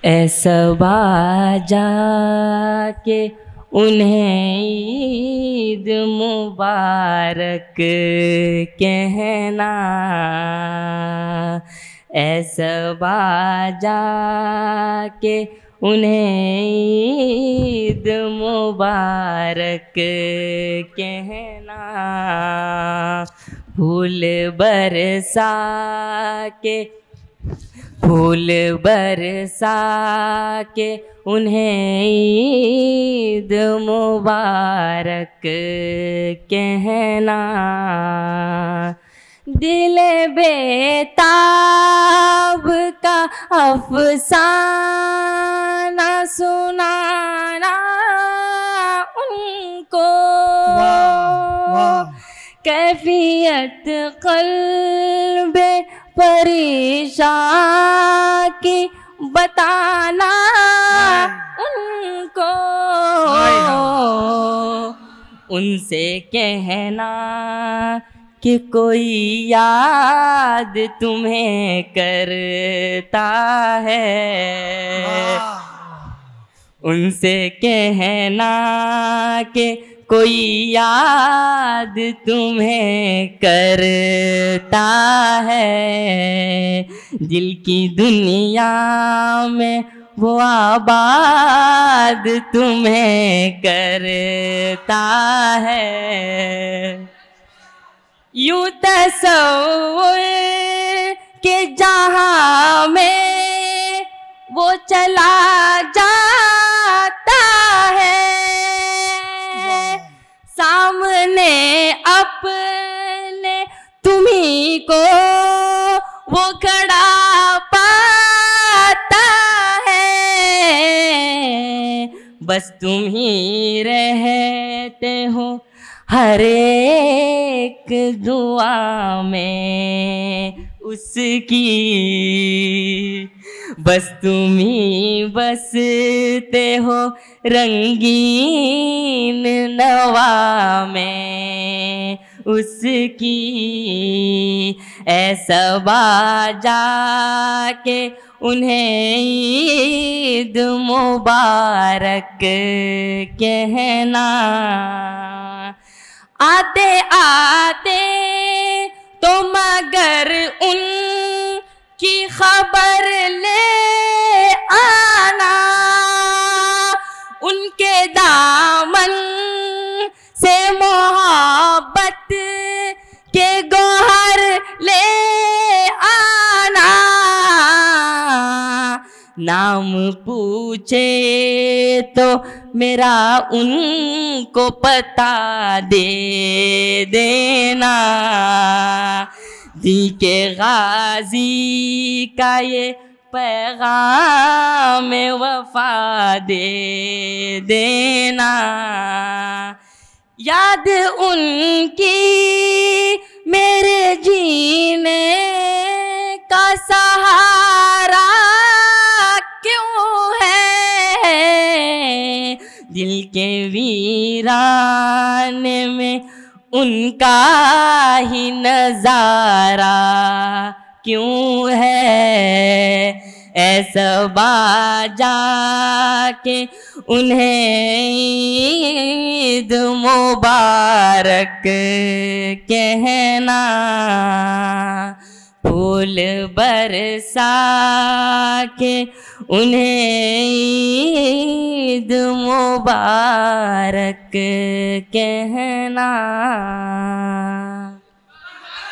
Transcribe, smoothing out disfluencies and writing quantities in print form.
ऐसा बाजा के उन्हें ईद मुबारक कहना, ऐसा बाजा के उन्हें ईद मुबारक कहना। फूल बरसा के उन्हें ईद मुबारक कहना। दिल बेताब का अफसाना सुनाना उनको, कैफियत क़ल्बे परेशान की बताना उनको। उनसे कहना कि कोई याद तुम्हें करता है, उनसे कहना कि कोई याद तुम्हें करता है। दिल की दुनिया में वो आबाद तुम्हें करता है। यूं तसव्वुर के जहां में वो चला जाता है, सामने अपने तुम्ही को वो खड़ा पाता है। बस तुम ही रहते हो हर एक दुआ में उसकी, बस तुम ही बसते हो रंगीन नवा में उसकी। ऐसा बाजा के उन्हें ईद मुबारक कहना। आते आते तो मगर उनकी खबर ले आना, उनके दामन से मोहब्बत के गोहर ले आना। नाम पूछे तो मेरा उनको पता दे देना। दी के गाजी का ये पैगाम वफा दे देना। याद उनकी मेरे जीने का सहारा क्यों है, दिल के वीराने में उनका ही नजारा क्यों है। ऐसा बाजा के उन्हें ईद मुबारक कहना। फूल बरसा के उन्हें ईद मुबारक कहना।